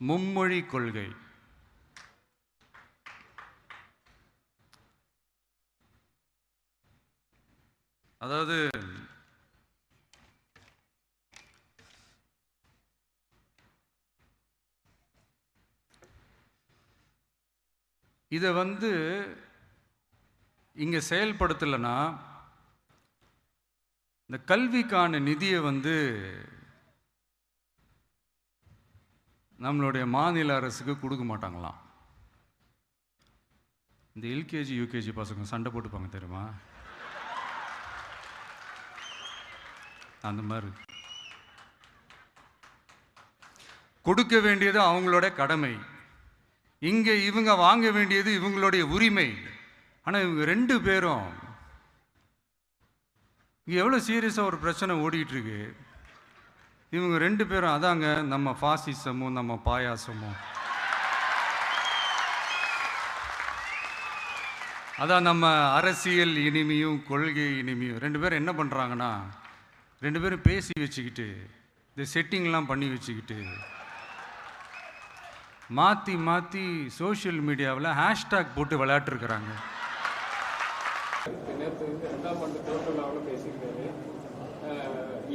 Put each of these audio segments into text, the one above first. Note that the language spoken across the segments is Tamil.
மும்மொழி கொள்கை. அதாவது இதை இங்க செயல்படுத்தலைன்னா இந்த கல்விக்கான நிதியை நம்மளுடைய மாநில அரசுக்கு கொடுக்க மாட்டாங்களாம். இந்த எல்கேஜி யூகேஜி பசங்க சண்டை போட்டுப்பாங்க தெரியுமா, அந்த மாதிரி கொடுக்க வேண்டியது அவங்களோட கடமை, இங்கே இவங்க வாங்க வேண்டியது இவங்களுடைய உரிமை. ஆனால் இவங்க ரெண்டு பேரும் இங்கே எவ்வளோ சீரியஸாக ஒரு பிரச்சனை ஓடிட்டு இருக்கு. இவங்க ரெண்டு பேரும் அதாங்க நம்ம பாசிசமும் நம்ம பாயாசமும், அதான் நம்ம அரசியல் இனிமையும் கொள்கை இனிமையும். ரெண்டு பேரும் என்ன பண்ணுறாங்கன்னா, ரெண்டு பேரும் பேசி வச்சுக்கிட்டு இந்த செட்டிங்லாம் பண்ணி வச்சுக்கிட்டு மாற்றி மாற்றி சோஷியல் மீடியாவில் ஹேஷ்டாக் போட்டு விளையாட்டுருக்குறாங்க. நேற்று ரெண்டாம் ஆண்டு தோற்றுலாவில் பேசியிருக்காரு.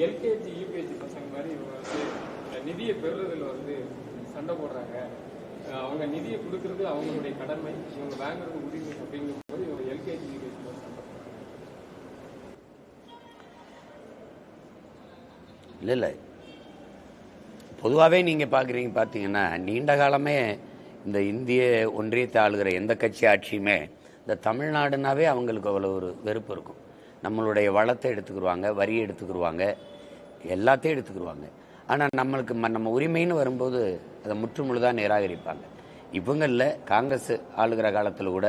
எல்கேஜி யூகேஜி பசங்க மாதிரி இவங்க நிதியை பெறுறதுல சண்டை போடுறாங்க. அவங்க நிதியை கொடுக்கறது அவங்களுடைய கடமை, இவங்க வாங்குறது உரிமை அப்படிங்கும் போது இவங்க எல்கேஜி யூகேஜி சண்டை போடுறாங்க. இல்லை பொதுவாகவே நீங்கள் பார்த்தீங்கன்னா நீண்ட காலமே இந்த இந்திய ஒன்றியத்தை ஆளுகிற எந்த கட்சி ஆட்சியுமே இந்த தமிழ்நாடுனாவே அவங்களுக்கு அவ்வளோ ஒரு வெறுப்பு இருக்கும். நம்மளுடைய வளத்தை எடுத்துக்கிடுவாங்க, வரியை எடுத்துக்கிடுவாங்க, எல்லாத்தையும் எடுத்துக்கிடுவாங்க. ஆனால் நம்மளுக்கு நம்ம உரிமைன்னு வரும்போது அதை முற்றுமுழுதாக நிராகரிப்பாங்க. இவங்களில் காங்கிரஸ் ஆளுகிற காலத்தில் கூட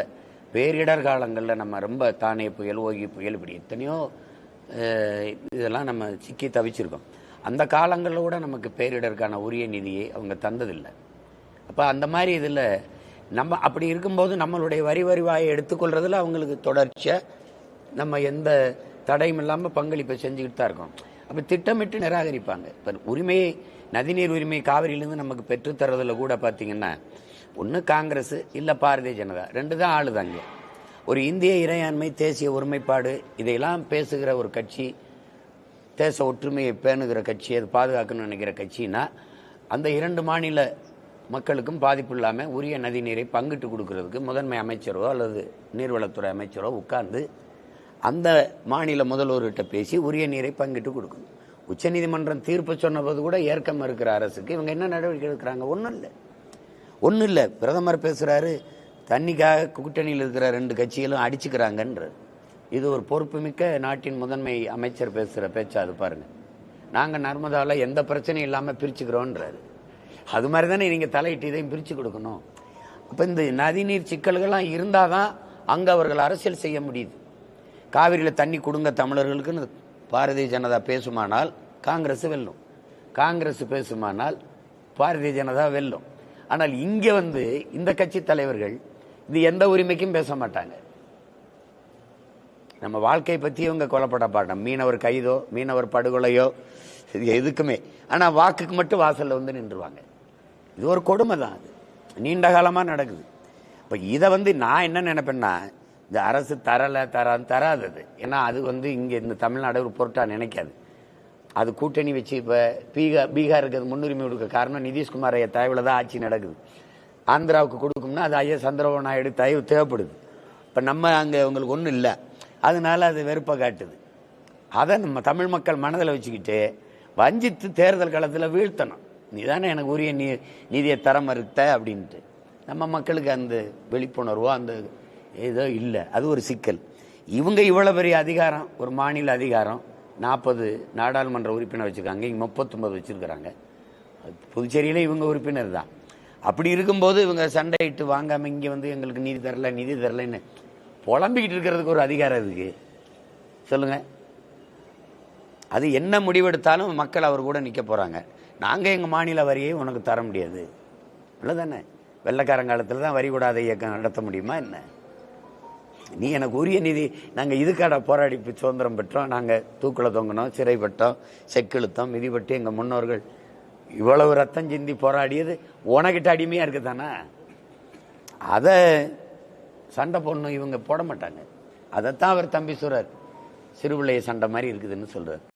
பேரிடர் காலங்களில் நம்ம ரொம்ப தானே புயல், ஓகி புயல், இப்படி எத்தனையோ இதெல்லாம் நம்ம சிக்கி தவிச்சிருக்கோம். அந்த காலங்களில் கூட நமக்கு பேரிடருக்கான உரிய நிதியை அவங்க தந்ததில்லை. அப்போ அந்த மாதிரி இதில் நம்ம அப்படி இருக்கும்போது நம்மளுடைய வரி வருவாயை எடுத்துக்கொள்றதுல அவங்களுக்கு தொடர்ச்சியாக நம்ம எந்த தடையும் இல்லாமல் பங்களிப்பை செஞ்சுக்கிட்டு தான் இருக்கோம். அப்போ திட்டமிட்டு நிராகரிப்பாங்க. இப்போ உரிமையை, நதிநீர் உரிமை காவிரியிலேருந்து நமக்கு பெற்றுத்தரதில் கூட பார்த்தீங்கன்னா ஒன்று காங்கிரஸ் இல்லை பாரதிய ஜனதா, ரெண்டு தான் ஆளுதாங்க. ஒரு இந்திய இறையாண்மை, தேசிய ஒருமைப்பாடு இதையெல்லாம் பேசுகிற ஒரு கட்சி, தேச ஒற்றுமையை பேணுகிற கட்சி, அது பாதுகாக்கணும்னு நினைக்கிற கட்சின்னா அந்த இரண்டு மாநில மக்களுக்கும் பாதிப்பு இல்லாமல் உரிய நதி நீரை பங்கிட்டு கொடுக்கறதுக்கு முதன்மை அமைச்சரோ அல்லது நீர்வளத்துறை அமைச்சரோ உட்கார்ந்து அந்த மாநில முதல்வர்கிட்ட பேசி உரிய நீரை பங்கிட்டு கொடுக்கணும். உச்சநீதிமன்றம் தீர்ப்பு சொன்னபோது கூட ஏற்க மறுக்கிற அரசுக்கு இவங்க என்ன நடவடிக்கை எடுக்கிறாங்க? ஒன்றும் இல்லை. பிரதமர் பேசுகிறாரு, தண்ணிக்காக கூட்டணியில் இருக்கிற ரெண்டு கட்சிகளும் அடிச்சுக்கிறாங்கன்ற. இது ஒரு பொறுப்புமிக்க நாட்டின் முதன்மை அமைச்சர் பேசுகிற பேச்சா? அது பாருங்க. நாங்கள் நர்மதாவில் எந்த பிரச்சனையும் இல்லாமல் பிரிச்சுக்கிறோன்றாரு. அது மாதிரி தானே நீங்கள் தலையிட்டு இதையும் பிரித்து கொடுக்கணும். அப்போ இந்த நதிநீர் சிக்கல்கள்லாம் இருந்தால் தான் அங்கே அவர்கள் அரசியல் செய்ய முடியுது. காவிரியில் தண்ணி கொடுங்க தமிழர்களுக்குன்னு பாரதிய ஜனதா பேசுமானால் காங்கிரஸ் வெல்லும், காங்கிரஸ் பேசுமானால் பாரதிய ஜனதா வெல்லும். ஆனால் இங்கே இந்த கட்சி தலைவர்கள் இது எந்த உரிமைக்கும் பேச மாட்டாங்க. நம்ம வாழ்க்கையை பற்றி இவங்க கொல்லப்பட பாட்டோம், மீனவர் கைதோ மீனவர் படுகொலையோ எதுக்குமே. ஆனால் வாக்குக்கு மட்டும் வாசலில் நின்றுவாங்க. இது ஒரு கொடுமை தான். அது நீண்ட காலமாக நடக்குது. இப்போ இதை நான் என்ன நினைப்பேன்னா, இந்த அரசு தராதது. ஏன்னா அது இங்கே இந்த தமிழ்நாடு ஒரு பொருட்டாக நினைக்காது. அது கூட்டணி வச்சு இப்போ பீகாருக்கு அது முன்னுரிமை கொடுக்க காரணம் நிதிஷ்குமார் ஐயா தயவில் தான் ஆட்சி நடக்குது. ஆந்திராவுக்கு கொடுக்கும்னா அது ஐயா சந்திரபாபு நாயுடு தயவு தேவைப்படுது. இப்போ நம்ம அங்கே உங்களுக்கு ஒன்றும் இல்லை, அதனால அது வெறுப்பை காட்டுது. அதை நம்ம தமிழ் மக்கள் மனதில் வச்சுக்கிட்டு வஞ்சித்து தேர்தல் காலத்தில் வீழ்த்தணும். நீ தானே எனக்கு உரிய நீதியை தர மறுத்த அப்படின்ட்டு நம்ம மக்களுக்கு அந்த விழிப்புணர்வோ அந்த ஏதோ இல்லை. அது ஒரு சிக்கல். இவங்க இவ்வளோ பெரிய அதிகாரம், ஒரு மாநில அதிகாரம், 40 நாடாளுமன்ற உறுப்பினர் வச்சுருக்காங்க, இங்கே 39 வச்சுருக்கிறாங்க. புதுச்சேரியில இவங்க உறுப்பினர் தான். அப்படி இருக்கும்போது இவங்க சண்டையிட்டு வாங்காமல் இங்கே எங்களுக்கு நீதி தரலைன்னு புலம்பிக்கிட்டு இருக்கிறதுக்கு ஒரு அதிகாரம் இருக்கு சொல்லுங்க. அது என்ன முடிவெடுத்தாலும் மக்கள் அவர் கூட நிற்க போகிறாங்க. நாங்கள் எங்கள் மாநில வரியை உனக்கு தர முடியாது, இல்லைதானே? வெள்ளைக்காரங்காலத்தில் தான் வரி கூடாத இயக்கம் நடத்த முடியுமா என்ன? நீ எனக்கு உரிய நிதி, நாங்கள் இதுக்காக போராடி சுதந்திரம் பெற்றோம், நாங்கள் தூக்கில் தொங்கினோம், சிறைப்பட்டோம், செக்கிழுத்தோம், மிதிப்பட்டு எங்கள் முன்னோர்கள் இவ்வளவு ரத்தம் சிந்தி போராடியது உனக்கிட்ட அடிமையா இருக்குதானே? அதை சண்டை போடணும் இவங்க போட மாட்டாங்க. அதைத்தான் அவர் தம்பி சொல்றார், சிறுபிள்ளைய சண்டை மாதிரி இருக்குதுன்னு சொல்றாரு.